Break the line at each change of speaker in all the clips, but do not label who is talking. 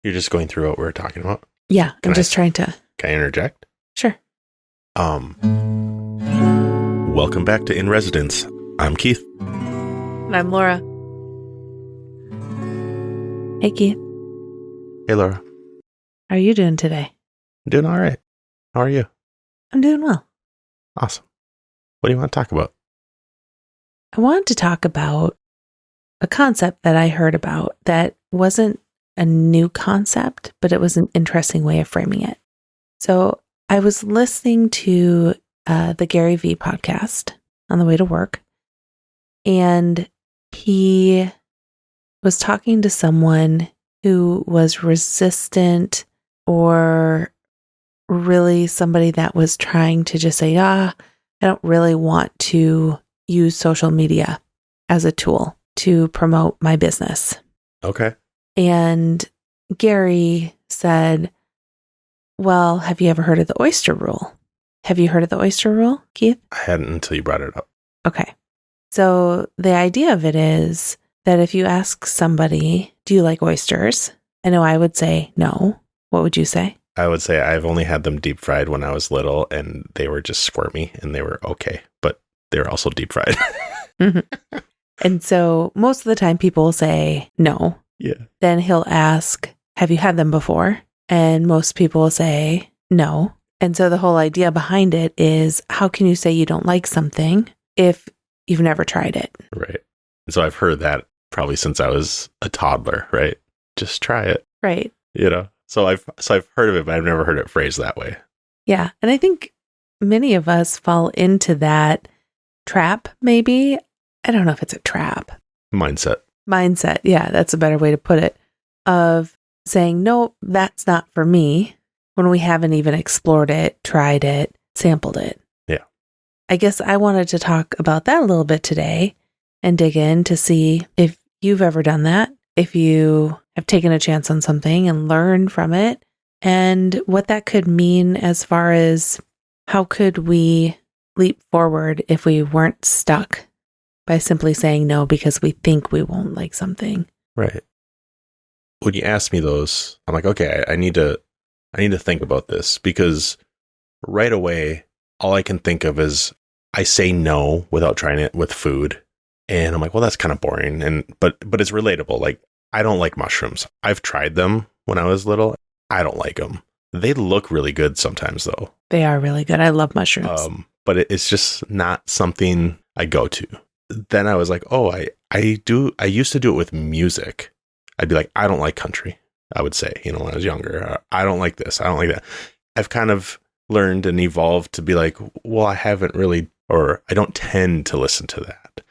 You're just going through what we're talking about?
Yeah, I'm just trying to.
Can I interject?
Sure.
Welcome back to In Residence. I'm Keith.
And I'm Laura. Hey, Keith.
Hey, Laura.
How are you doing today?
I'm doing all right. How are you?
I'm doing well.
Awesome. What do you want to talk about?
I wanted to talk about a concept that I heard about that wasn't a new concept, but it was an interesting way of framing it. So I was listening to the GaryVee podcast on the way to work, and he was talking to someone who was resistant, or really somebody that was trying to just say, I don't really want to use social media as a tool to promote my business.
Okay.
And Gary said, well, have you ever heard of the Oyster Rule? Have you heard of the Oyster Rule, Keith?
I hadn't until you brought it up.
Okay. So the idea of it is that if you ask somebody, do you like oysters? I know I would say no. What would you say?
I would say I've only had them deep fried when I was little, and they were just squirmy, and they were okay, but they were also deep fried.
Mm-hmm. And so most of the time people will say no.
Yeah.
Then he'll ask, have you had them before? And most people will say no. And so the whole idea behind it is, how can you say you don't like something if you've never tried it?
Right. So I've heard that probably since I was a toddler, right? Just try it.
Right.
You know? So I've heard of it, but I've never heard it phrased that way.
Yeah. And I think many of us fall into that trap, maybe. I don't know if it's a trap.
Mindset.
Yeah, that's a better way to put it. Of saying, no, that's not for me, when we haven't even explored it, tried it, sampled it.
Yeah.
I guess I wanted to talk about that a little bit today and dig in to see if you've ever done that, if you have taken a chance on something and learned from it, and what that could mean as far as how could we leap forward if we weren't stuck by simply saying no because we think we won't like something.
Right. When you ask me those, I'm like, okay, I need to think about this, because right away, all I can think of is I say no without trying it with food. And I'm like, well, that's kind of boring. But it's relatable. Like, I don't like mushrooms. I've tried them when I was little. I don't like them. They look really good sometimes, though.
They are really good. I love mushrooms.
But it's just not something I go to. Then I was like, oh, I used to do it with music. I'd be like, I don't like country. I would say, when I was younger, I don't like this. I don't like that. I've kind of learned and evolved to be like, well, I haven't really, or I don't tend to listen to that.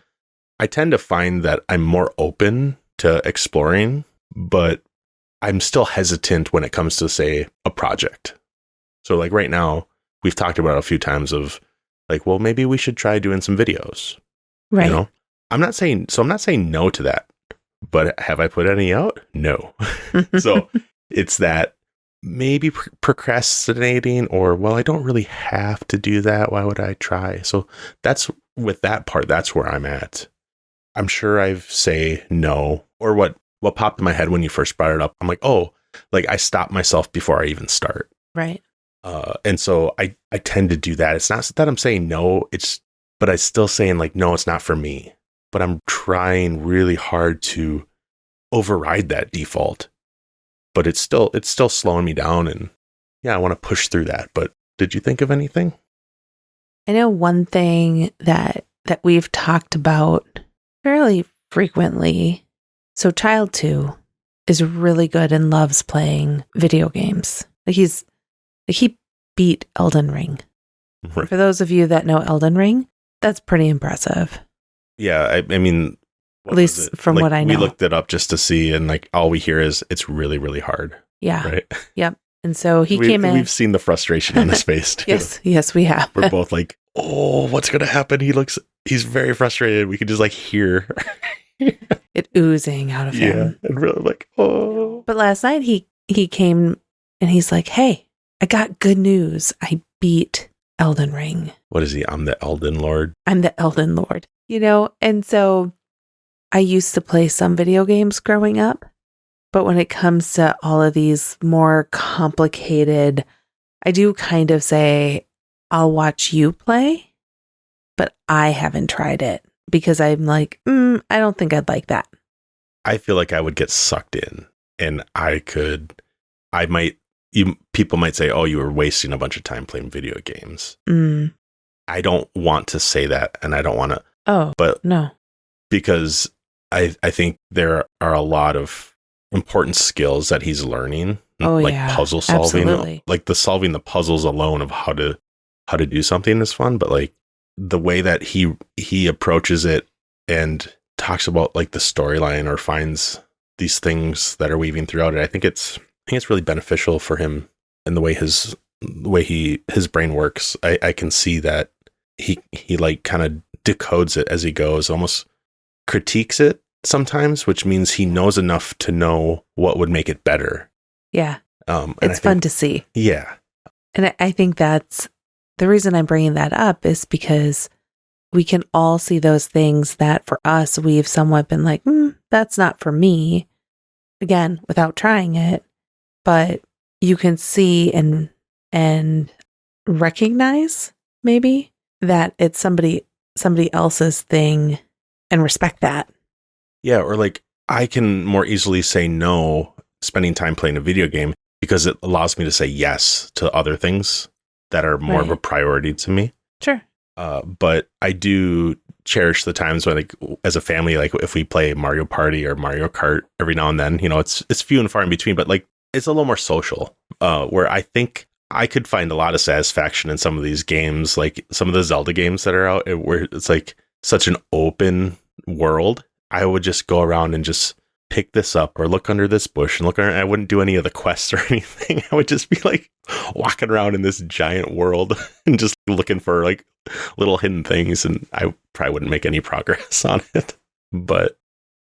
I tend to find that I'm more open to exploring, but I'm still hesitant when it comes to, say, a project. So like right now, we've talked about it a few times of like, well, maybe we should try doing some videos.
Right.
I'm not saying no to that, but have I put any out? No. So it's that maybe procrastinating, or, well, I don't really have to do that. Why would I try? So that's with that part, that's where I'm at. I'm sure I've say no, or what popped in my head when you first brought it up. I'm like, oh, like I stop myself before I even start.
Right.
And so I tend to do that. It's not that I'm saying no, but I'm still saying like, no, it's not for me. But I'm trying really hard to override that default. But it's still slowing me down, and yeah, I want to push through that. But did you think of anything?
I know one thing that we've talked about fairly frequently. So Child 2 is really good and loves playing video games. He beat Elden Ring.
Right.
For those of you that know Elden Ring, that's pretty impressive.
Yeah, I mean,
at least from what I know.
We looked it up just to see, and like all we hear is it's really, really hard.
Yeah.
Right.
Yep. And so he came in.
We've seen the frustration in his face too.
Yes, we have.
We're both like, oh, what's going to happen? He's very frustrated. We can just like hear
it oozing out of him.
Yeah. And really like, oh.
But last night he came and he's like, hey, I got good news. I beat Elden Ring.
What is he? I'm the Elden Lord.
I'm the Elden Lord. And so I used to play some video games growing up, But when it comes to all of these more complicated, I do kind of say, I'll watch you play, but I haven't tried it because I'm like, I don't think I'd like that.
I feel like I would get sucked in, and people might say, oh, you were wasting a bunch of time playing video games. I don't want to say that, and I don't want to.
Oh, but no.
Because I think there are a lot of important skills that he's learning, like puzzle solving.
Absolutely.
Like solving the puzzles alone of how to do something is fun, but like the way that he approaches it and talks about like the storyline or finds these things that are weaving throughout it, I think it's really beneficial for him and the way his brain works. I can see that he like kind of decodes it as he goes, almost critiques it sometimes, which means he knows enough to know what would make it better.
Yeah. It's fun to see.
Yeah.
And I think that's the reason I'm bringing that up is because we can all see those things that for us, we've somewhat been like, that's not for me. Again, without trying it, but you can see and recognize maybe that it's somebody else's thing and respect that.
Yeah, or like I can more easily say no spending time playing a video game because it allows me to say yes to other things that are more of a priority to me.
Sure.
But I do cherish the times when, like, as a family, like if we play Mario Party or Mario Kart every now and then, it's few and far in between, but like it's a little more social, where I think I could find a lot of satisfaction in some of these games, like some of the Zelda games that are out where it's like such an open world. I would just go around and just pick this up or look under this bush and I wouldn't do any of the quests or anything. I would just be like walking around in this giant world and just looking for like little hidden things. And I probably wouldn't make any progress on it. But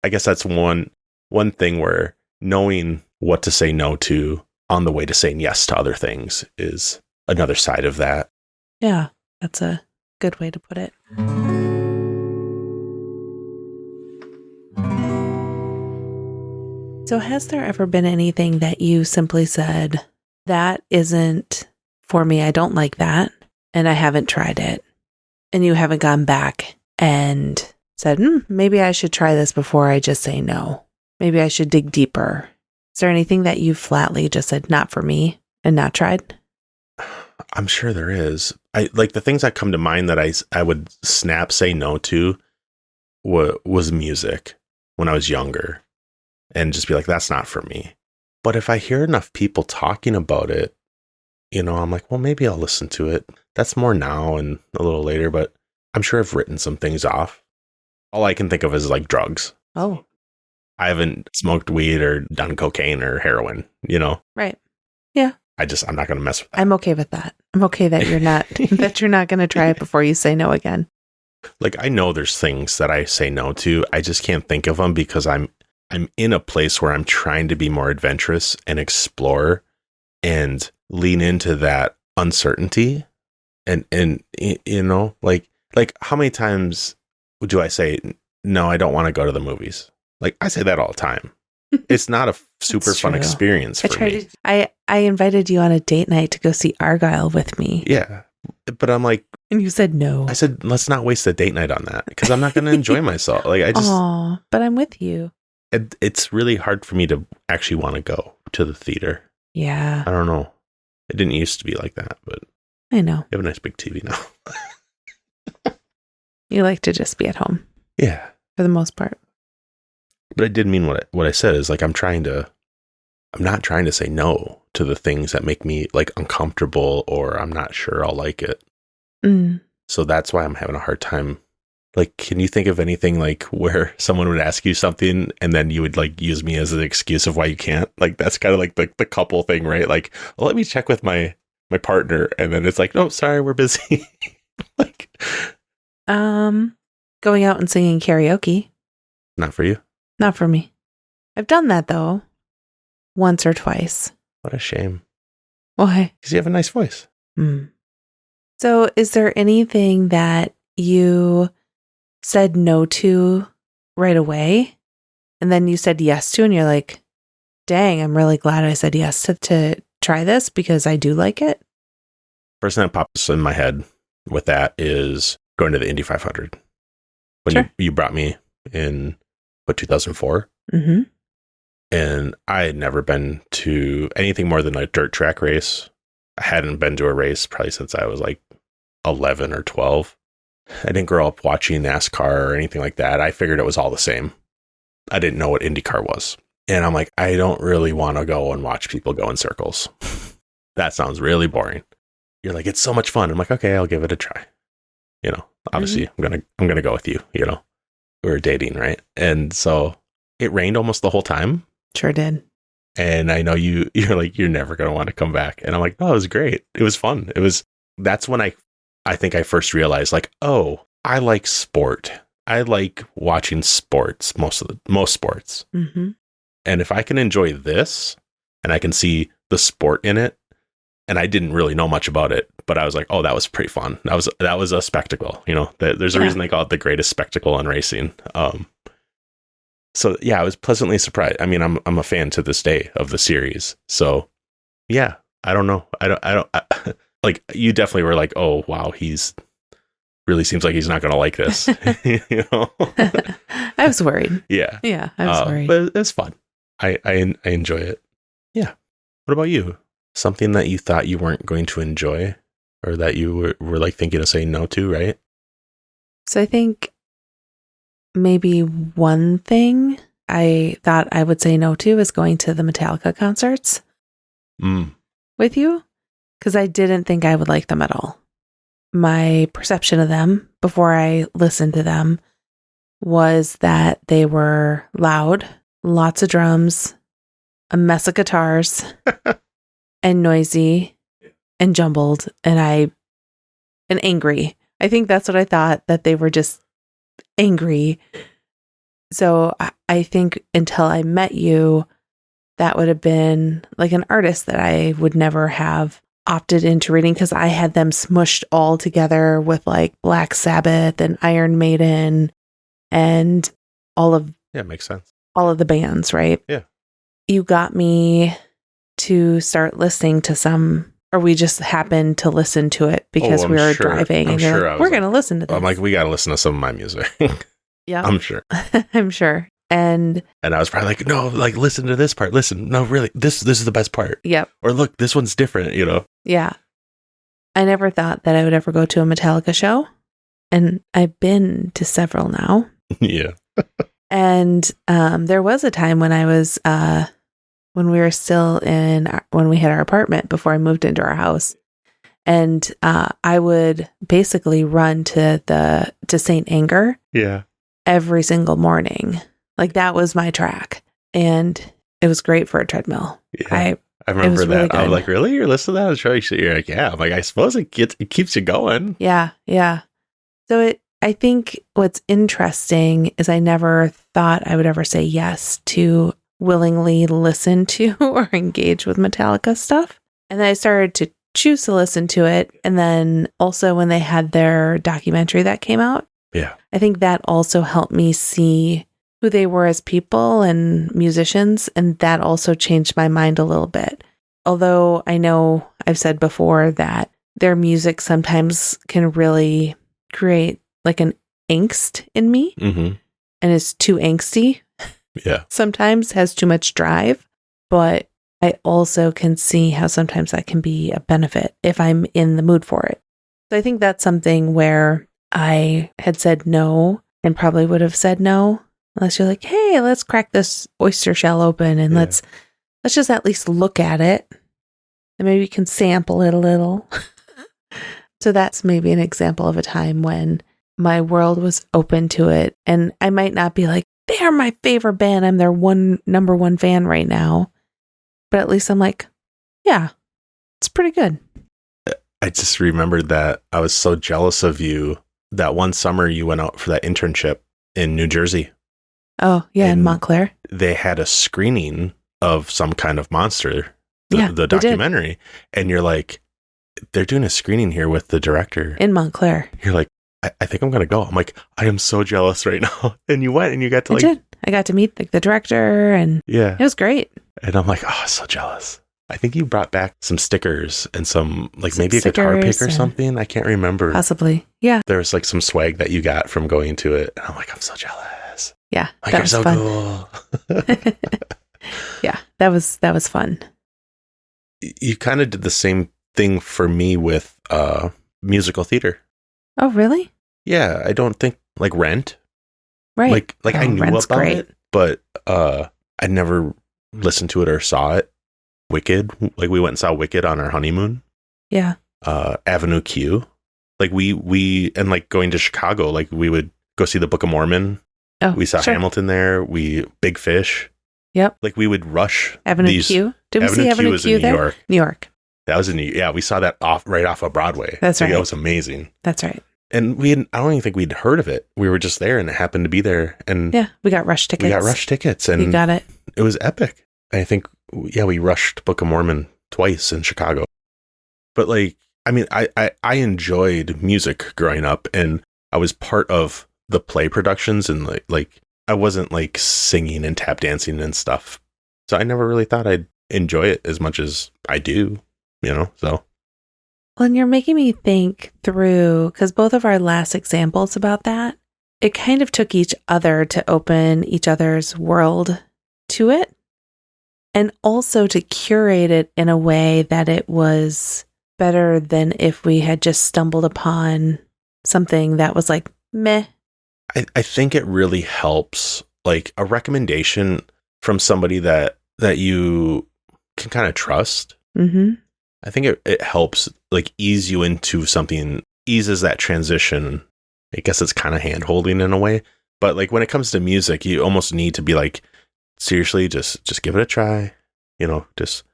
I guess that's one thing where knowing what to say no to on the way to saying yes to other things is another side of that.
Yeah, that's a good way to put it. So has there ever been anything that you simply said, that isn't for me, I don't like that, and I haven't tried it, and you haven't gone back and said, maybe I should try this before I just say no. Maybe I should dig deeper. Is there anything that you flatly just said, not for me, and not tried?
I'm sure there is. I like the things that come to mind that I would say no to was music when I was younger. And just be like, that's not for me. But if I hear enough people talking about it, I'm like, well, maybe I'll listen to it. That's more now and a little later, but I'm sure I've written some things off. All I can think of is like drugs.
Oh.
I haven't smoked weed or done cocaine or heroin,
Right. Yeah.
I'm not going to mess with that.
I'm okay with that. I'm okay that you're not, that you're not going to try it before you say no again.
Like, I know there's things that I say no to. I just can't think of them because I'm in a place where I'm trying to be more adventurous and explore and lean into that uncertainty. And like how many times do I say, no, I don't want to go to the movies? Like, I say that all the time. It's not a super fun experience for me.
I invited you on a date night to go see Argyle with me.
Yeah. But I'm like,
and you said no.
I said, let's not waste a date night on that because I'm not going to enjoy myself. Like, I just,
but I'm with you.
It's really hard for me to actually want to go to the theater.
Yeah.
I don't know. It didn't used to be like that, but
I know.
You have a nice big TV now.
You like to just be at home.
Yeah.
For the most part.
But I did mean what I said is like, I'm not trying to say no to the things that make me like uncomfortable or I'm not sure I'll like it. So that's why I'm having a hard time. Like, can you think of anything like where someone would ask you something and then you would like use me as an excuse of why you can't? Like, that's kind of like the couple thing, right? Like, well, let me check with my partner. And then it's like, no, sorry, we're busy. Like,
going out and singing karaoke.
Not for you?
Not for me. I've done that though. Once or twice.
What a shame.
Why?
Because you have a nice voice.
So is there anything that you said no to right away and then you said yes to and you're like, dang, I'm really glad I said yes to try this because I do like it.
First thing that pops in my head with that is going to the Indy 500. When
Sure.
you brought me in, 2004?
Mm-hmm.
And I had never been to anything more than a dirt track race. I hadn't been to a race probably since I was like 11 or 12. I didn't grow up watching NASCAR or anything like that. I figured it was all the same. I didn't know what IndyCar was. And I'm like, I don't really want to go and watch people go in circles. That sounds really boring. You're like, it's so much fun. I'm like, okay, I'll give it a try. You know, obviously I'm gonna go with you, you know. We were dating, right? And so it rained almost the whole time.
Sure did.
And I know you're like, you're never gonna want to come back. And I'm like, oh, it was great. It was fun. That's when I think I first realized, like, oh, I like sport. I like watching sports, most sports.
Mm-hmm.
And if I can enjoy this and I can see the sport in it, and I didn't really know much about it, but I was like, oh, that was pretty fun. That was a spectacle. You know, there's a reason they call it the greatest spectacle in racing. So yeah, I was pleasantly surprised. I mean, I'm a fan to this day of the series. So yeah, I don't know. Like, you definitely were like, oh wow, he's really seems like he's not going to like this. You know,
I was worried.
Yeah,
I was worried,
but it's fun. I enjoy it. Yeah. What about you? Something that you thought you weren't going to enjoy, or that you were like thinking of saying no to, right?
So I think maybe one thing I thought I would say no to is going to the Metallica concerts with you, because I didn't think I would like them at all. My perception of them before I listened to them was that they were loud, lots of drums, a mess of guitars, and noisy and jumbled and angry. I think that's what I thought, that they were just angry. So I think until I met you, that would have been like an artist that I would never have opted into reading, because I had them smushed all together with like Black Sabbath and Iron Maiden and all of
makes sense.
All of the bands, right?
Yeah.
You got me to start listening to some, or we just happened to listen to it because we were driving, and you're like, we're going to listen to this.
I'm like, we got to listen to some of my music.
Yeah.
I'm sure.
I'm sure. And
I was probably like, no, like, listen to this part. Listen, no, really, this is the best part.
Yep.
Or look, this one's different, you know?
Yeah. I never thought that I would ever go to a Metallica show. And I've been to several now.
Yeah.
And there was a time when I was, when we were still when we had our apartment before I moved into our house. And I would basically run to St. Anger.
Yeah.
Every single morning. Like, that was my track. And it was great for a treadmill.
Yeah. I remember that. Really, I was like, really? You're listening to that? You're like, yeah. I'm like, I suppose it keeps you going.
Yeah. Yeah. So I think what's interesting is I never thought I would ever say yes to willingly listen to or engage with Metallica stuff. And then I started to choose to listen to it. And then also when they had their documentary that came out,
yeah,
I think that also helped me see who they were as people and musicians. And that also changed my mind a little bit. Although I know I've said before that their music sometimes can really create like an angst in me, and it's too angsty.
Yeah.
Sometimes has too much drive, but I also can see how sometimes that can be a benefit if I'm in the mood for it. So I think that's something where I had said no, and probably would have said no unless you're like, hey, let's crack this oyster shell open and let's just at least look at it, and maybe you can sample it a little. So that's maybe an example of a time when my world was open to it. And I might not be like, they are my favorite band, I'm their number one fan right now. But at least I'm like, yeah, it's pretty good.
I just remembered that I was so jealous of you that one summer you went out for that internship in New Jersey.
Oh, yeah, in Montclair.
They had a screening of some kind of monster, the documentary. And you're like, they're doing a screening here with the director.
In Montclair.
You're like, I think I'm going to go. I'm like, I am so jealous right now. And you went and you got to
I got to meet the director, and
Yeah.
it was great.
And I'm like, oh, so jealous. I think you brought back some stickers and some, like
Some
maybe a guitar pick or
stickers
something. I can't remember.
Possibly. Yeah.
There was like some swag that you got from going to it. And I'm like, I'm so jealous.
Yeah.
Like,
that
you're
was
so
fun.
cool.
Yeah. That was fun.
You kind of did the same thing for me with musical theater.
Oh, really?
Yeah. I don't think like Rent.
Right.
Like I knew
Rent's
about
great.
it, but I never listened to it or saw it. Wicked. Like we went and saw Wicked on our honeymoon.
Yeah.
Avenue Q. Like we and like going to Chicago, like we would go see the Book of Mormon.
Oh,
We saw
sure.
Hamilton there. Big Fish.
Yep.
Like we would rush
Avenue Q. Did we see Avenue
was
Q
in
there?
New York.
New York.
That was in New. Yeah, we saw that right off of Broadway.
That's
Like,
right.
That was amazing.
That's right.
And I don't even think we'd heard of it. We were just there, and it happened to be there. And
Yeah. We got rush tickets.
we got rush tickets, and
You got it.
it was epic. I think, yeah, we rushed Book of Mormon twice in Chicago. But like, I mean, I enjoyed music growing up, and I was part of the play productions, and like I wasn't like singing and tap dancing and stuff. So I never really thought I'd enjoy it as much as I do, so.
Well, and you're making me think through, because both of our last examples about that, it kind of took each other to open each other's world to it, and also to curate it in a way that it was better than if we had just stumbled upon something that was like, meh.
I think it really helps, like a recommendation from somebody that you can kind of trust.
Mm-hmm.
I think it helps like ease you into something, eases that transition. I guess it's kind of hand holding in a way, but like when it comes to music, you almost need to be like, seriously, just give it a try, just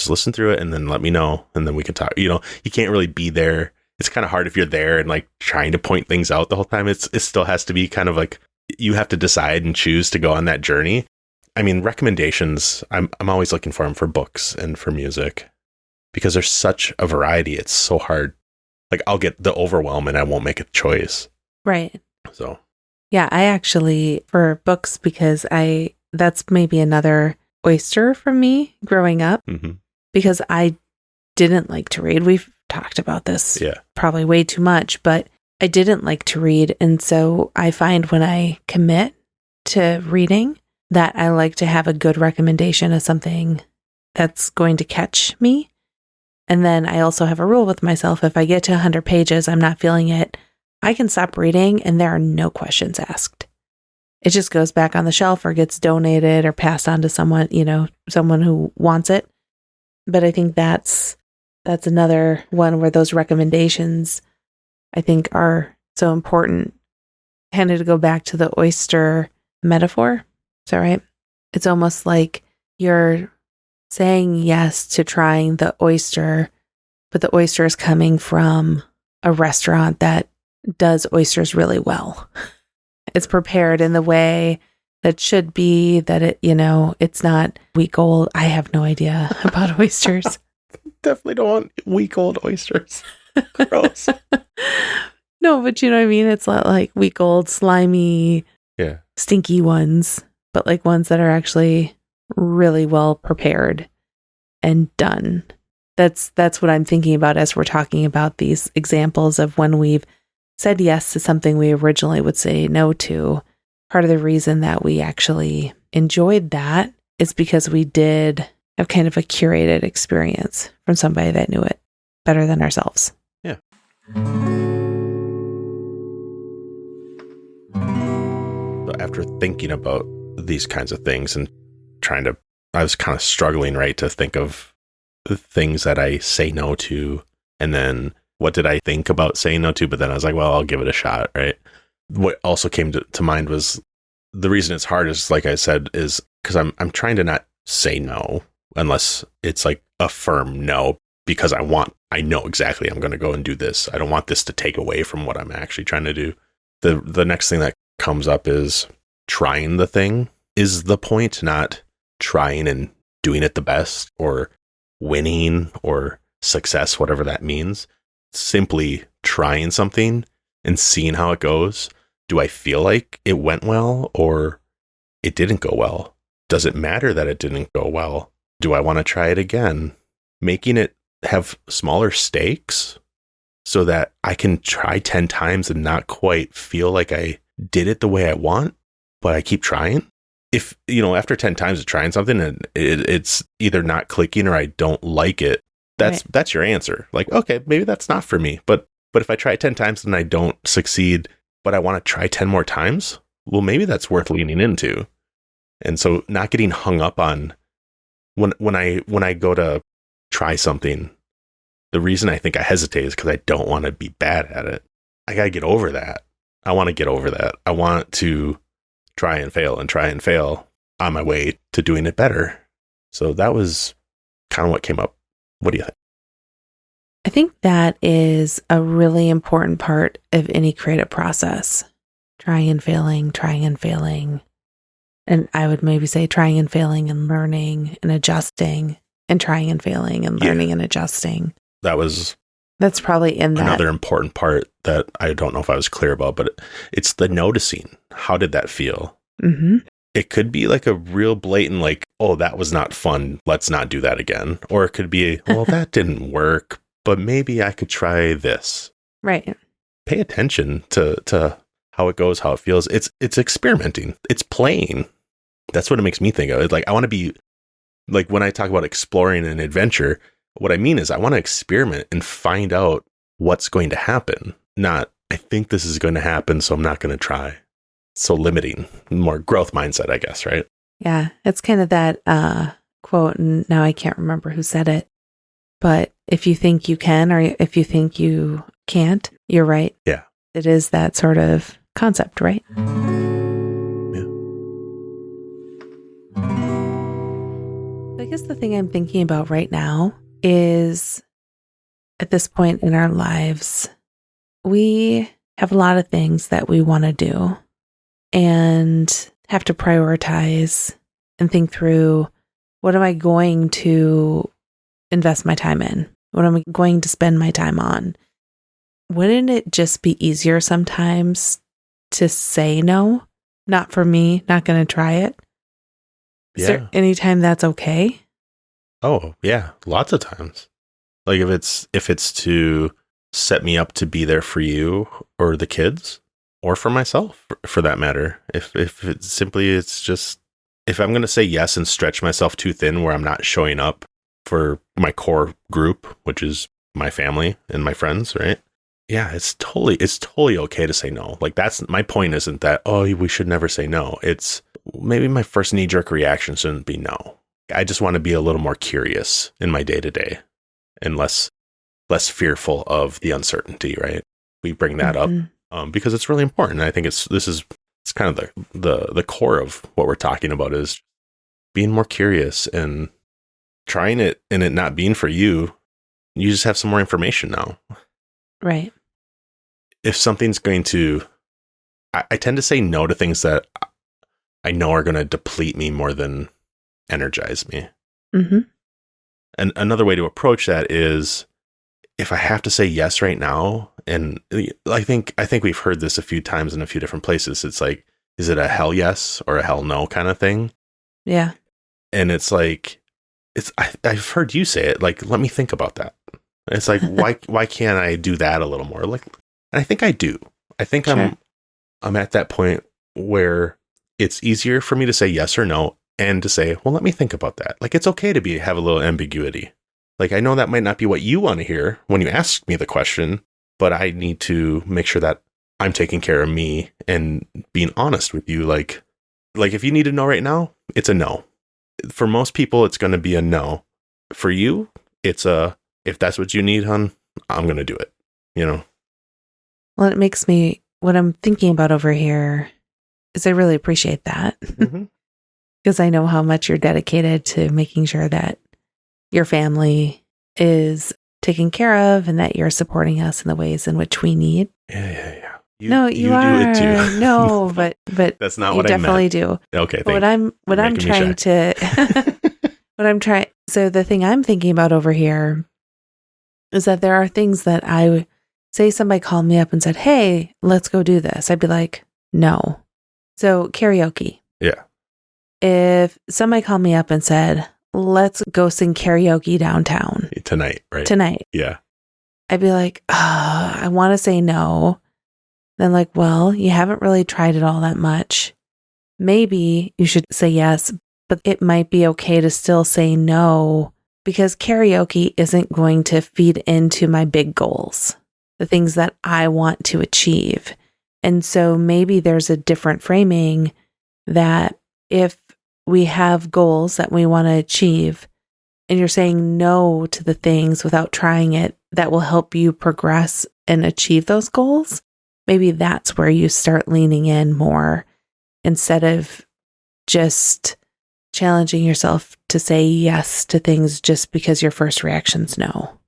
listen through it and then let me know. And then we can talk, you can't really be there. It's kind of hard if you're there and like trying to point things out the whole time. It still has to be kind of like, you have to decide and choose to go on that journey. I mean, recommendations, I'm always looking for them for books and for music. Because there's such a variety, it's so hard. Like I'll get the overwhelm and I won't make a choice.
Right.
So.
Yeah, I actually, for books, because that's maybe another oyster for me growing up, because I didn't like to read. We've talked about this probably way too much, but I didn't like to read. And so I find when I commit to reading that I like to have a good recommendation of something that's going to catch me. And then I also have a rule with myself. If I get to 100 pages, I'm not feeling it, I can stop reading and there are no questions asked. It just goes back on the shelf or gets donated or passed on to someone, someone who wants it. But I think that's another one where those recommendations, I think, are so important. Kind of to go back to the oyster metaphor. Is that right? It's almost like you're saying yes to trying the oyster, but the oyster is coming from a restaurant that does oysters really well. It's prepared in the way that should be, that it's not week old. I have no idea about oysters.
Definitely don't want week old oysters. Gross.
No, but you know what I mean? It's not like week old, slimy, stinky ones, but like ones that are actually really well prepared and done. That's what I'm thinking about as we're talking about these examples of when we've said yes to something we originally would say no to. Part of the reason that we actually enjoyed that is because we did have kind of a curated experience from somebody that knew it better than ourselves.
Yeah. So after thinking about these kinds of things and I was kind of struggling, right, to think of the things that I say no to, and then what did I think about saying no to, but then I was like, well, I'll give it a shot, right? What also came to mind was the reason it's hard is, like I said, is because I'm trying to not say no unless it's like a firm no, because I know exactly I'm going to go and do this. I don't want this to take away from what I'm actually trying to do. The next thing that comes up is trying the thing is the point, not trying and doing it the best or winning or success, whatever that means. Simply trying something and seeing how it goes. Do I feel like it went well, or it didn't go well. Does it matter that it didn't go well? Do I want to try it again? Making it have smaller stakes so that I can try 10 times and not quite feel like I did it the way I want, but I keep trying. If, after 10 times of trying something and it's either not clicking or I don't like it, that's your answer. Like, okay, maybe that's not for me. But if I try 10 times and I don't succeed, but I want to try 10 more times, well, maybe that's worth leaning into. And so not getting hung up on when I go to try something, the reason I think I hesitate is because I don't want to be bad at it. I got to get over that. I want to get over that. I want to try and fail on my way to doing it better. So that was kind of what came up. What do you think?
I think that is a really important part of any creative process. Trying and failing. And I would maybe say trying and failing and learning and adjusting and trying and failing and learning and adjusting. That's probably in that.
Another important part that I don't know if I was clear about, but it's the noticing. How did that feel?
Mm-hmm.
It could be like a real blatant, like, oh, that was not fun. Let's not do that again. Or it could be, well, that didn't work, but maybe I could try this.
Right.
Pay attention to how it goes, how it feels. It's experimenting. It's playing. That's what it makes me think of it. Like, I want to be, like, when I talk about exploring an adventure, what I mean is I want to experiment and find out what's going to happen. Not, I think this is going to happen, so I'm not going to try. So limiting, more growth mindset, I guess, right?
Yeah. It's kind of that quote, and now I can't remember who said it, but if you think you can, or if you think you can't, you're right.
Yeah.
It is that sort of concept, right? I guess the thing I'm thinking about right now is at this point in our lives, we have a lot of things that we want to do and have to prioritize and think through, what am I going to invest my time in? What am I going to spend my time on? Wouldn't it just be easier sometimes to say no? Not for me, not going to try it. Is there any time that's okay?
Oh, yeah. Lots of times. Like if it's to set me up to be there for you or the kids or for myself, for that matter. If it's simply, it's just, if I'm going to say yes and stretch myself too thin where I'm not showing up for my core group, which is my family and my friends, right? Yeah, it's totally okay to say no. Like, that's my point. Isn't that, oh, we should never say no. It's maybe my first knee-jerk reaction shouldn't be no. I just want to be a little more curious in my day-to-day and less fearful of the uncertainty, right? We bring that up because it's really important. I think it's kind of the core of what we're talking about, is being more curious and trying it, and it not being for you. You just have some more information now.
Right.
If something's going to, I tend to say no to things that I know are going to deplete me more than energize me.
Mm-hmm.
And another way to approach that is, if I have to say yes right now, and I think we've heard this a few times in a few different places. It's like, is it a hell yes or a hell no kind of thing?
Yeah.
And it's like, I've heard you say it, like, let me think about that. It's like, why can't I do that a little more? Like, and I think I do. I think sure. I'm at that point where it's easier for me to say yes or no, and to say, well, let me think about that. Like, it's okay to have a little ambiguity. Like, I know that might not be what you want to hear when you ask me the question, but I need to make sure that I'm taking care of me and being honest with you. Like if you need to know right now, it's a no. For most people, it's going to be a no. For you, it's if that's what you need, hon, I'm going to do it, you know?
Well, it makes me, what I'm thinking about over here is I really appreciate that. Mm-hmm. Because I know how much you're dedicated to making sure that your family is taken care of and that you're supporting us in the ways in which we need.
Yeah.
You are.
Do it too.
No, but
that's not what
I
definitely
do.
Okay.
What I'm trying to, so the thing I'm thinking about over here is that there are things that I say, somebody called me up and said, hey, let's go do this. I'd be like, no. So karaoke.
Yeah.
if somebody called me up and said, let's go sing karaoke downtown
Tonight, right?
tonight,
Yeah.
I'd be like, I want to say no. Then like, well, you haven't really tried it all that much. Maybe you should say yes, but it might be okay to still say no because karaoke isn't going to feed into my big goals, the things that I want to achieve. And so maybe there's a different framing that if we have goals that we want to achieve and you're saying no to the things without trying it that will help you progress and achieve those goals, maybe that's where you start leaning in more instead of just challenging yourself to say yes to things just because your first reaction's no.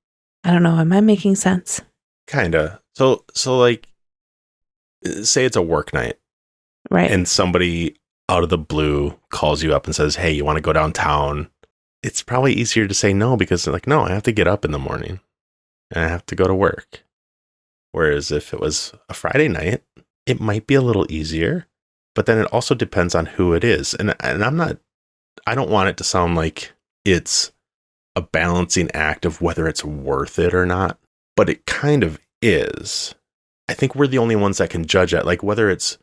I don't know. Am I making sense?
Kinda. So like, say it's a work night.
Right.
And somebody out of the blue calls you up and says, hey, you want to go downtown? It's probably easier to say no because they're like, no, I have to get up in the morning and I have to go to work. Whereas if it was a Friday night, it might be a little easier, but then it also depends on who it is. And I don't want it to sound like it's a balancing act of whether it's worth it or not, but it kind of is. I think we're the only ones that can judge it, like whether it's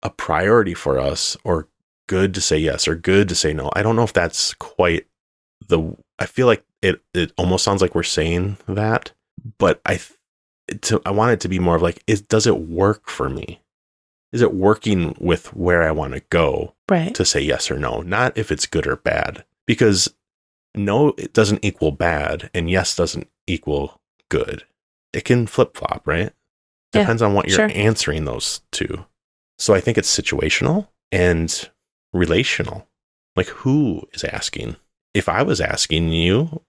a priority for us or good to say yes or good to say no. I don't know if that's quite I feel like it almost sounds like we're saying that, but I want it to be more of like, does it work for me? Is it working with where I want to go to say yes or no? Not if it's good or bad, because no, it doesn't equal bad and yes doesn't equal good. It can flip flop, right? Depends on what you're answering those to. So I think it's situational and relational. Like, who is asking? If I was asking you,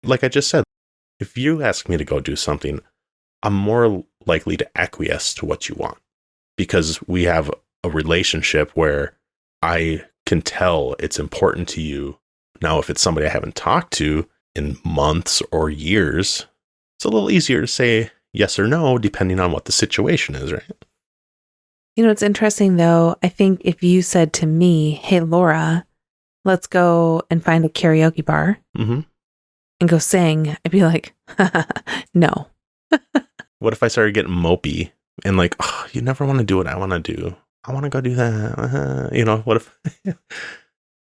like I just said, if you ask me to go do something, I'm more likely to acquiesce to what you want because we have a relationship where I can tell it's important to you. Now, if it's somebody I haven't talked to in months or years, it's a little easier to say yes or no, depending on what the situation is, right?
You know, it's interesting though. I think if you said to me, hey, Laura, let's go and find a karaoke bar and go sing, I'd be like, no.
What if I started getting mopey and like, oh, you never want to do what I want to do. I want to go do that. What if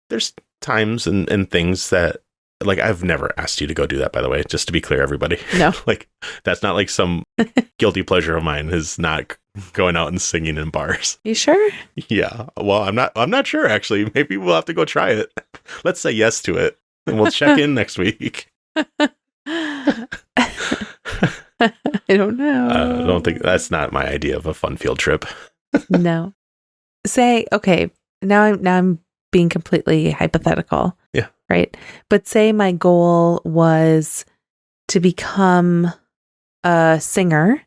there's times and things that, like, I've never asked you to go do that, by the way, just to be clear, everybody.
No.
Like, that's not like some guilty pleasure of mine is not going out and singing in bars.
You sure?
Yeah. Well, I'm not sure, actually. Maybe we'll have to go try it. Let's say yes to it and we'll check in next week.
I don't know.
I don't think that's not my idea of a fun field trip.
No. Say, okay, now I'm being completely hypothetical.
Yeah.
Right. But say my goal was to become a singer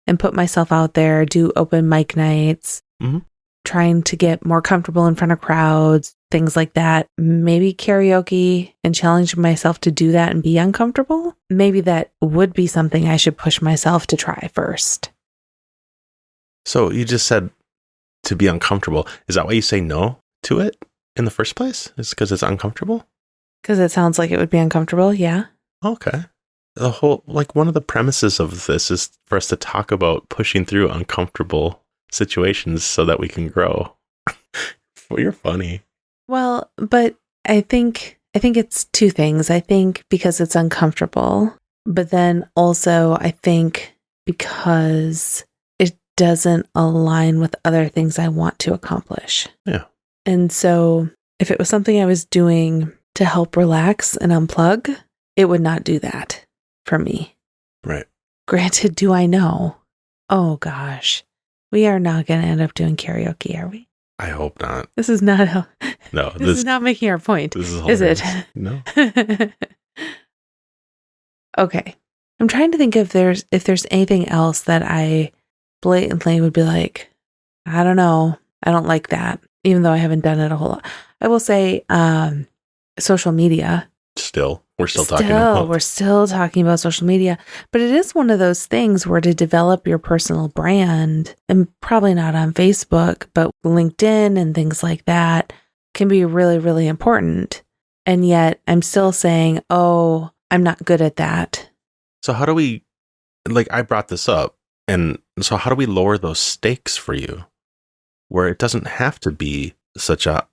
and put myself out there, do open mic nights, trying to get more comfortable in front of crowds, things like that. Maybe karaoke and challenge myself to do that and be uncomfortable. Maybe that would be something I should push myself to try first.
So you just said to be uncomfortable. Is that why you say no to it in the first place? Is because it's uncomfortable?
Because it sounds like it would be uncomfortable, yeah. Okay.
The whole, like, one of the premises of this is for us to talk about pushing through uncomfortable situations so that we can grow. Well, you're funny.
Well, but I think it's two things. I think because it's uncomfortable, but then also I think because it doesn't align with other things I want to accomplish.
Yeah.
And so if it was something I was doing to help relax and unplug, it would not do that for me.
Right.
Granted, do I know? Oh gosh. We are not going to end up doing karaoke, are we?
I hope not.
This is not how.
No,
this is not making our point.
This is
it?
No.
Okay. I'm trying to think if there's anything else that I blatantly would be like, I don't know. I don't like that, even though I haven't done it a whole lot. I will say, social media.
We're still talking about.
We're still talking about social media, but it is one of those things where to develop your personal brand, and probably not on Facebook, but LinkedIn and things like that, can be really, really important. And yet I'm still saying, oh, I'm not good at that.
So how do we, like, I brought this up, and so how do we lower those stakes for you where it doesn't have to be such a,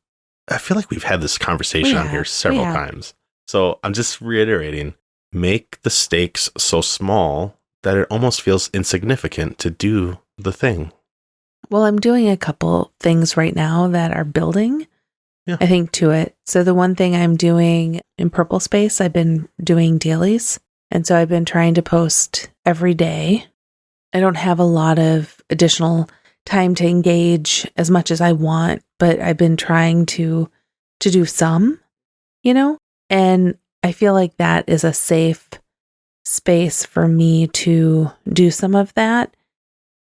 I feel like we've had this conversation on here several times. So I'm just reiterating, make the stakes so small that it almost feels insignificant to do the thing.
Well, I'm doing a couple things right now that are building, I think, to it. So the one thing I'm doing in Purple Space, I've been doing dailies. And so I've been trying to post every day. I don't have a lot of additional time to engage as much as I want, but I've been trying to do some, and I feel like that is a safe space for me to do some of that.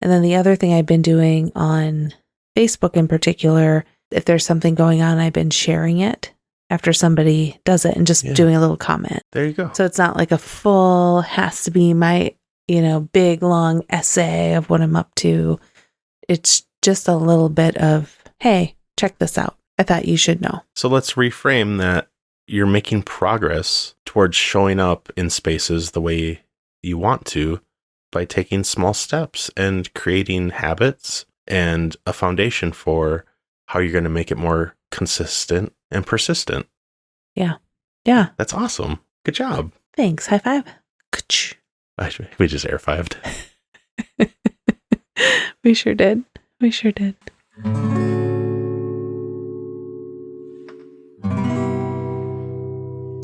And then the other thing I've been doing on Facebook in particular, if there's something going on, I've been sharing it after somebody does it and just doing a little comment.
There you go.
So it's not like a full, has to be my, big long essay of what I'm up to. It's just a little bit of, hey, check this out. I thought you should know.
So let's reframe that. You're making progress towards showing up in spaces the way you want to by taking small steps and creating habits and a foundation for how you're going to make it more consistent and persistent.
Yeah. Yeah.
That's awesome. Good job.
Thanks. High five.
We just air-fived.
We sure did. We sure did.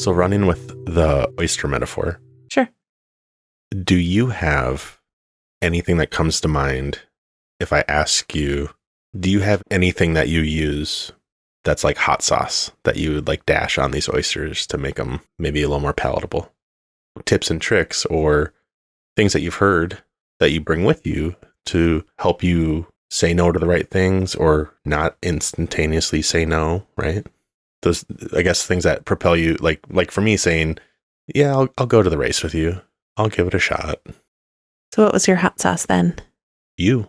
So running with the oyster metaphor.
Sure.
Do you have anything that comes to mind if I ask you, do you have anything that you use that's like hot sauce that you would like dash on these oysters to make them maybe a little more palatable? Tips and tricks or things that you've heard that you bring with you to help you say no to the right things or not instantaneously say no, right? Those, I guess, things that propel you, like for me saying, yeah, I'll go to the race with you. I'll give it a shot.
So what was your hot sauce then?
You.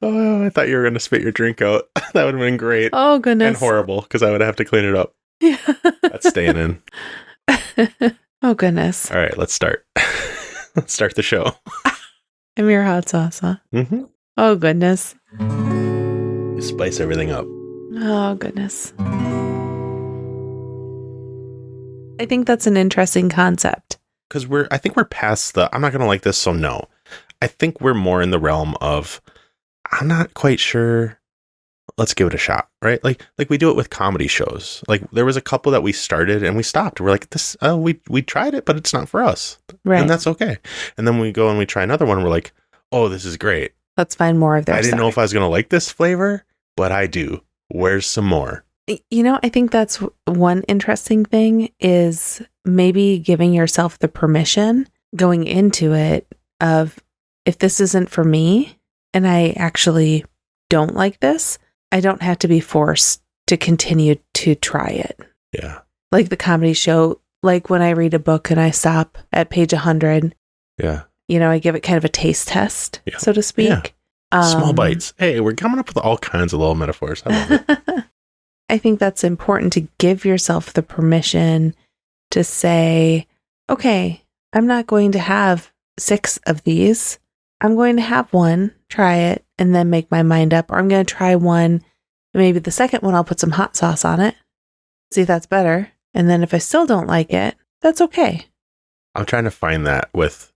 Oh, I thought you were going to spit your drink out. That would have been great.
Oh, goodness.
And horrible, because I would have to clean it up.
Yeah.
That's staying in.
Oh, goodness.
All right, let's start. Let's start the show.
I'm your hot sauce, huh?
Mm-hmm.
Oh, goodness.
You spice everything up.
Oh, goodness. I think that's an interesting concept.
Because I think we're past the, I'm not going to like this, so no. I think we're more in the realm of, I'm not quite sure. Let's give it a shot, right? Like we do it with comedy shows. Like there was a couple that we started and we stopped. We're like, this, we tried it, but it's not for us.
Right.
And that's okay. And then we go and we try another one. And we're like, oh, this is great.
Let's find more of their
I didn't
stuff.
know if I was going to like this flavor, but I do. Where's some more?
I think that's one interesting thing is maybe giving yourself the permission going into it of, if this isn't for me and I actually don't like this, I don't have to be forced to continue to try it.
Yeah.
Like the comedy show, like when I read a book and I stop at page 100.
Yeah.
I give it kind of a taste test, so to speak.
Yeah. Small bites. Hey, we're coming up with all kinds of little metaphors. I love it.
I think that's important to give yourself the permission to say, okay, I'm not going to have 6 of these. I'm going to have one, try it, and then make my mind up. Or I'm going to try one, maybe the second one, I'll put some hot sauce on it, see if that's better. And then if I still don't like it, that's okay.
I'm trying to find that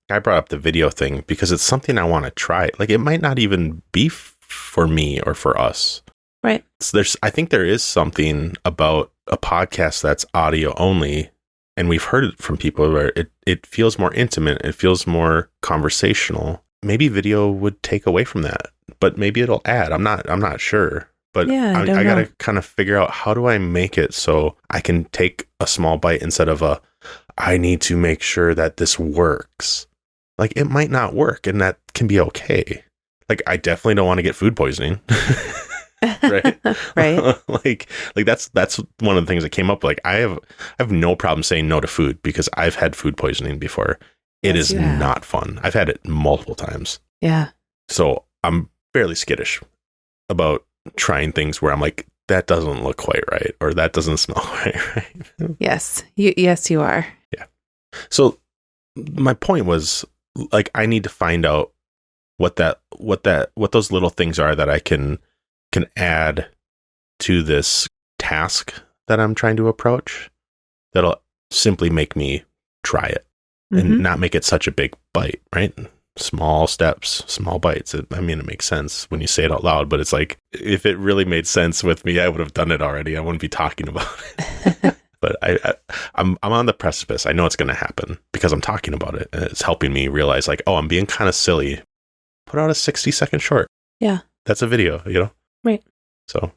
I brought up the video thing because it's something I want to try. Like it might not even be for me or for us.
Right.
So I think there is something about a podcast that's audio only. And we've heard it from people where it feels more intimate. It feels more conversational. Maybe video would take away from that, but maybe it'll add. I'm not sure. But
yeah,
I got to kind of figure out, how do I make it so I can take a small bite instead of I need to make sure that this works. Like it might not work, and that can be okay. Like I definitely don't want to get food poisoning. Right.
Right.
like that's one of the things that came up. Like I have no problem saying no to food because I've had food poisoning before. It is not fun. I've had it multiple times.
Yeah.
So I'm fairly skittish about trying things where I'm like, that doesn't look quite right, or that doesn't smell quite right.
Yes. Yes, you are.
Yeah. So my point was, like, I need to find out what those little things are that I can add to this task that I'm trying to approach that'll simply make me try it and not make it such a big bite, right? Small steps, small bites. It makes sense when you say it out loud, but it's like, if it really made sense with me, I would have done it already. I wouldn't be talking about it. But I'm on the precipice. I know it's going to happen because I'm talking about it, and it's helping me realize, like, oh, I'm being kind of silly. Put out a 60-second short.
Yeah.
That's a video, Right. So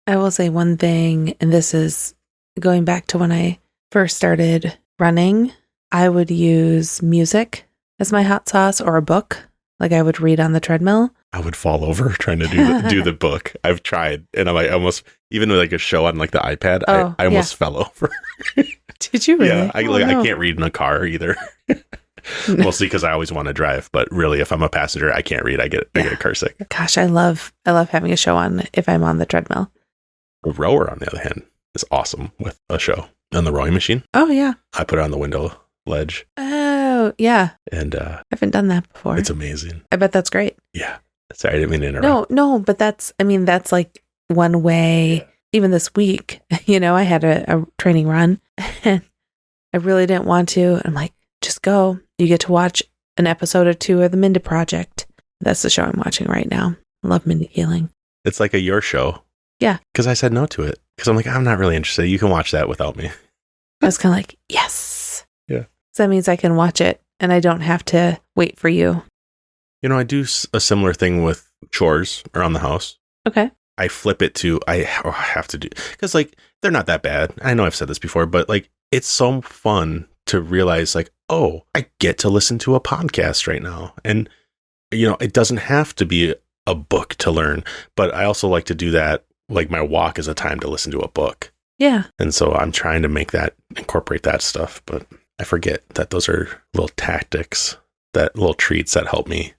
I will say one thing, and this is going back to when I first started running, I would use music as my hot sauce, or a book. Like, I would read on the treadmill.
I would fall over trying to do the book. I've tried, and I almost, even with like a show on like the iPad, I almost fell over.
Did you really?
Yeah, I can't read in a car either. Mostly because I always want to drive, but really, if I'm a passenger, I can't read. I get car sick.
Gosh, I love having a show on if I'm on the treadmill.
A rower, on the other hand, is awesome with a show on the rowing machine.
Oh yeah,
I put it on the window ledge.
Oh yeah,
and
I haven't done that before.
It's amazing.
I bet that's great.
Yeah, sorry, I didn't mean to interrupt.
No, but that's like one way. Yeah. Even this week, I had a training run, and I really didn't want to. I'm like, just go. You get to watch an episode or two of the Minda Project. That's the show I'm watching right now. I love Mindy Kaling.
It's like your show.
Yeah.
Because I said no to it. Because I'm like, I'm not really interested. You can watch that without me.
I was kind of like, yes.
Yeah.
So that means I can watch it, and I don't have to wait for you.
I do a similar thing with chores around the house.
Okay.
I flip it to, I have to do, because like, they're not that bad. I know I've said this before, but like, it's so fun to realize, like, oh, I get to listen to a podcast right now. And, it doesn't have to be a book to learn, but I also like to do that. Like, my walk is a time to listen to a book.
Yeah.
And so I'm trying to incorporate that stuff, but I forget that those are little tactics, that little treats that help me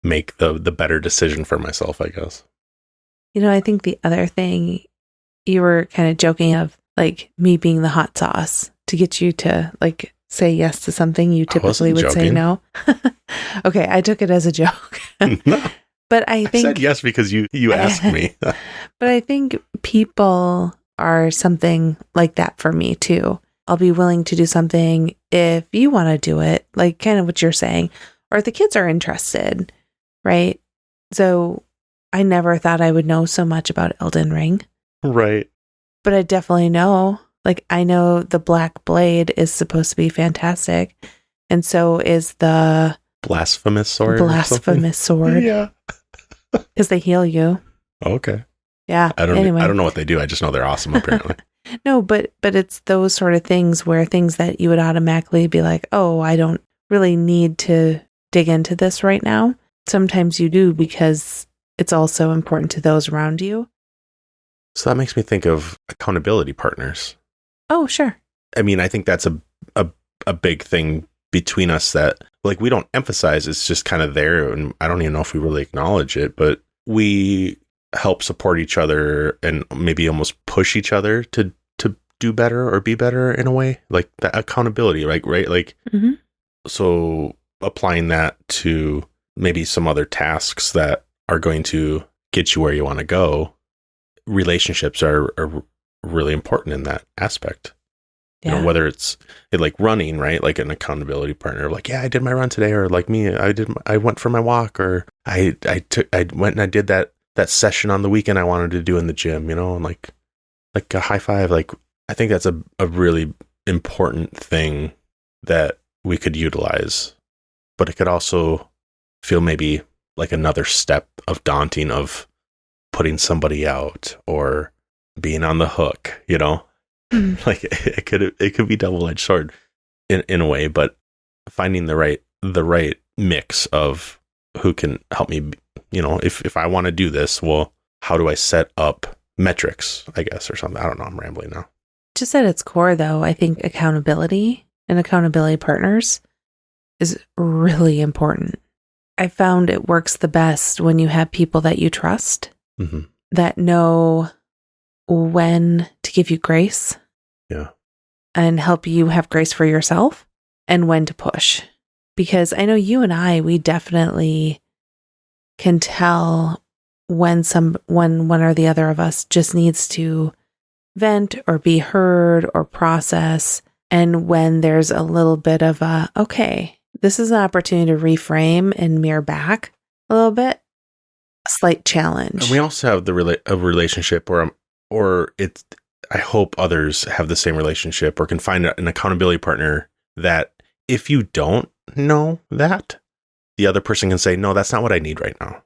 make the better decision for myself, I guess.
I think the other thing, you were kind of joking of, like, me being the hot sauce to get you to, like, say yes to something you typically would say no. Okay, I took it as a joke.
No,
but I think...
I said yes because you asked me.
But I think people are something like that for me, too. I'll be willing to do something if you want to do it, like kind of what you're saying, or if the kids are interested, right? So... I never thought I would know so much about Elden Ring.
Right.
But I definitely know. Like, I know the Black Blade is supposed to be fantastic. And so is the...
Blasphemous sword?
Blasphemous sword.
Yeah.
Because they heal you.
Okay.
Yeah.
I don't know what they do. I just know they're awesome, apparently.
No, but it's those sort of things where things that you would automatically be like, oh, I don't really need to dig into this right now. Sometimes you do, because... it's also important to those around you.
So that makes me think of accountability partners.
Oh, sure.
I think that's a big thing between us that, like, we don't emphasize. It's just kind of there, and I don't even know if we really acknowledge it, but we help support each other and maybe almost push each other to do better or be better in a way. Like, that accountability, right? Like, So applying that to maybe some other tasks that are going to get you where you want to go, relationships are really important in that aspect.
Yeah.
Whether it's like running, right? Like an accountability partner, like, yeah, I did my run today, or like me, I went for my walk, or I went and I did that session on the weekend I wanted to do in the gym, and like a high five. Like, I think that's a really important thing that we could utilize, but it could also feel maybe like another step of daunting of putting somebody out or being on the hook, like it could be double-edged sword in a way, but finding the right mix of who can help me, if I want to do this, well, how do I set up metrics, I guess, or something? I don't know. I'm rambling now.
Just at its core, though, I think accountability and accountability partners is really important. I found it works the best when you have people that you trust, that know when to give you grace.
Yeah.
And help you have grace for yourself, and when to push. Because I know you and I, we definitely can tell when one or the other of us just needs to vent or be heard or process, and when there's a little bit of a, okay, this is an opportunity to reframe and mirror back a little bit, a slight challenge.
And we also have a relationship or it's, I hope others have the same relationship or can find an accountability partner that if you don't know that, the other person can say, no, that's not what I need right now.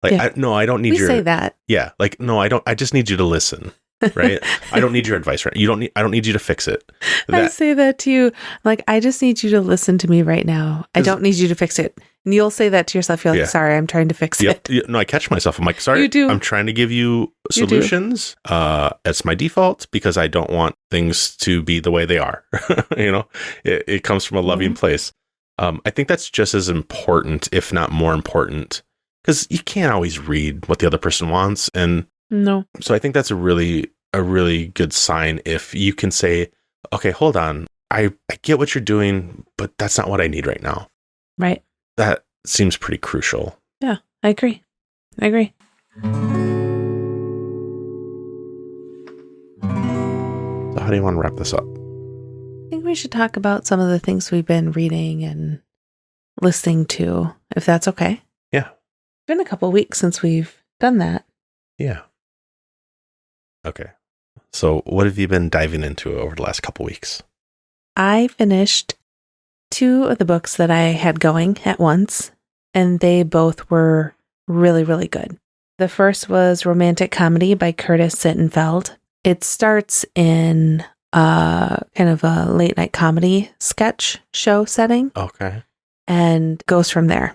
Like,
yeah.
I don't need
we say that.
Yeah. Like, no, I just need you to listen. Right. I don't need your advice. Right. I don't need you to fix it.
I say that to you. Like, I just need you to listen to me right now. I don't need you to fix it. And you'll say that to yourself. You're like, sorry, I'm trying to fix it.
No, I catch myself. I'm like, sorry,
you do.
I'm trying to give you solutions. It's my default because I don't want things to be the way they are. It comes from a loving place. I think that's just as important, if not more important, because you can't always read what the other person wants. And
no.
So I think that's a really good sign if you can say, okay, hold on. I get what you're doing, but that's not what I need right now.
Right.
That seems pretty crucial.
Yeah, I agree.
So how do you want to wrap this up?
I think we should talk about some of the things we've been reading and listening to, if that's okay.
Yeah.
It's been a couple weeks since we've done that.
Yeah. Okay. So what have you been diving into over the last couple weeks?
I finished 2 of the books that I had going at once, and they both were really, really good. The first was Romantic Comedy by Curtis Sittenfeld. It starts in kind of a late night comedy sketch show setting.
Okay.
And goes from there.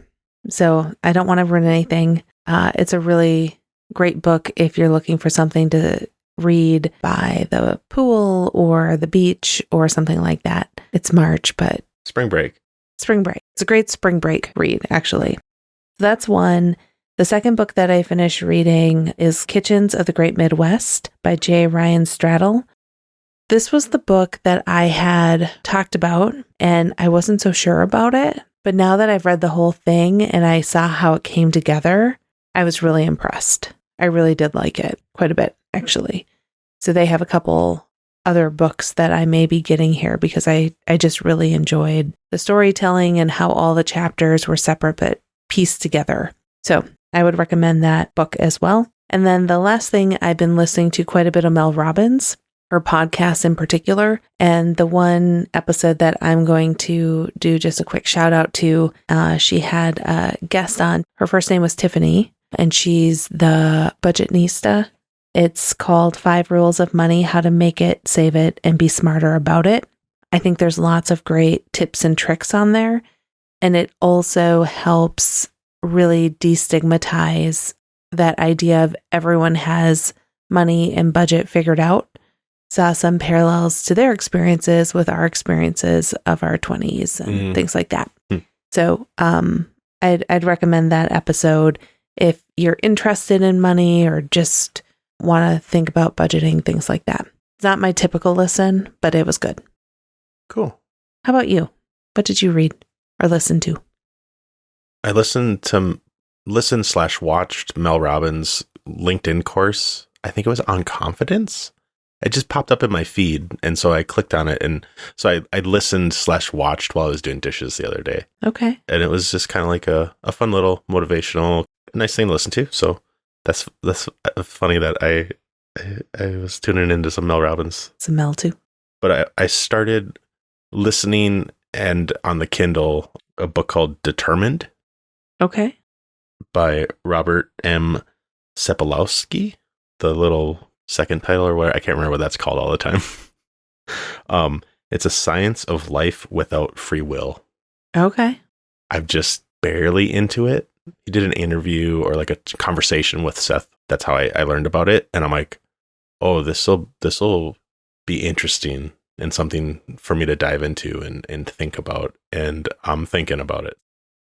So I don't want to ruin anything. It's a really great book if you're looking for something to read by the pool or the beach or something like that. It's March, but
Spring break.
It's a great spring break read, actually. That's one. The second book that I finished reading is Kitchens of the Great Midwest by J. Ryan Straddle. This was the book that I had talked about, and I wasn't so sure about it. But now that I've read the whole thing and I saw how it came together, I was really impressed. I really did like it quite a bit, actually. So they have a couple other books that I may be getting here because I just really enjoyed the storytelling and how all the chapters were separate but pieced together. So I would recommend that book as well. And then the last thing, I've been listening to quite a bit of Mel Robbins, her podcast in particular. And the one episode that I'm going to do just a quick shout out to, she had a guest on. Her first name was Tiffany, and she's the budgetnista. It's called 5 Rules of Money, How to Make It, Save It, and Be Smarter About It. I think there's lots of great tips and tricks on there. And it also helps really destigmatize that idea of everyone has money and budget figured out. Saw some parallels to their experiences with our experiences of our 20s and things like that. So I'd recommend that episode if you're interested in money or just want to think about budgeting, things like that. It's not my typical listen, but it was good.
Cool.
How about you? What did you read or listen to?
I listened/watched Mel Robbins' LinkedIn course. I think it was on confidence. It just popped up in my feed, and so I clicked on it, and so I listened/watched while I was doing dishes the other day.
Okay.
And it was just kind of like a fun little motivational, nice thing to listen to. So that's funny that I was tuning into some Mel Robbins.
Some Mel too.
But I started listening and on the Kindle a book called Determined. Okay. By Robert M. Sepolowski. The little second title or what, I can't remember what that's called all the time. It's a science of life without free will. Okay. I'm just barely into it. He did an interview or like a conversation with Seth. That's how I learned about it. And I'm like, oh, this'll be interesting and something for me to dive into and think about. And I'm thinking about it.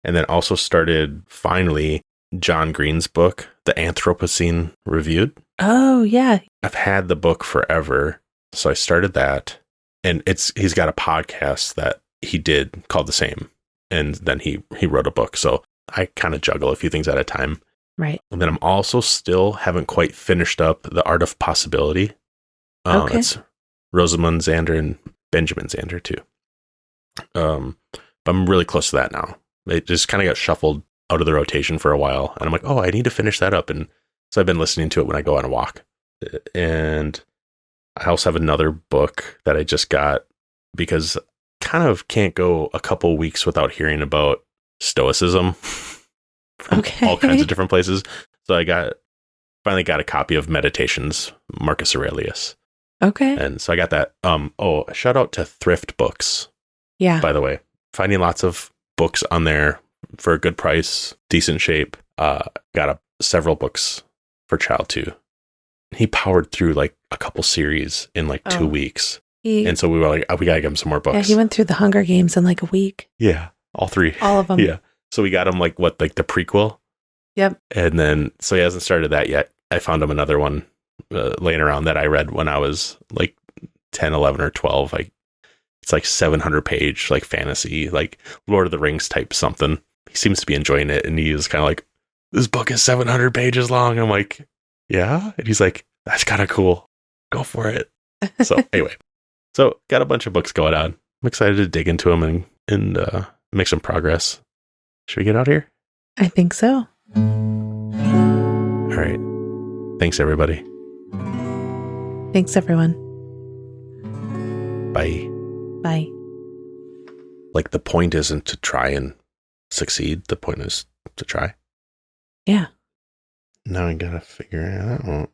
And then also started, finally, John Green's book, The Anthropocene Reviewed.
Oh, yeah.
I've had the book forever, so I started that. And he's got a podcast that he did called the same. And then he wrote a book. So I kind of juggle a few things at a time.
Right.
And then I'm also still haven't quite finished up The Art of Possibility.
Okay.
It's Rosamund Zander and Benjamin Zander too. But I'm really close to that now. It just kind of got shuffled out of the rotation for a while. And I'm like, oh, I need to finish that up. And so I've been listening to it when I go on a walk. And I also have another book that I just got because kind of can't go a couple weeks without hearing about Stoicism from all kinds of different places. So I finally got a copy of Meditations, Marcus Aurelius.
Okay.
And so I got that. Shout out to Thrift Books.
Yeah.
By the way, finding lots of books on there for a good price, decent shape. Got several books for child too. He powered through like a couple series in like 2 weeks. And so we were like, we got to give him some more books.
Yeah, he went through the Hunger Games in like a week.
Yeah, all 3.
All of them.
Yeah. So we got him like the prequel.
Yep.
And then, so he hasn't started that yet. I found him another one laying around that I read when I was like 10, 11 or 12. It's like 700 page, like fantasy, like Lord of the Rings type something. He seems to be enjoying it. And he was kind of like, this book is 700 pages long. I'm like, yeah. And he's like, that's kind of cool. Go for it. So anyway, so got a bunch of books going on. I'm excited to dig into them and make some progress. Should we get out of here?
I think so.
All right. Thanks, everybody.
Thanks, everyone.
Bye.
Bye.
Like, the point isn't to try and succeed. The point is to try.
Yeah.
Now I gotta figure it out.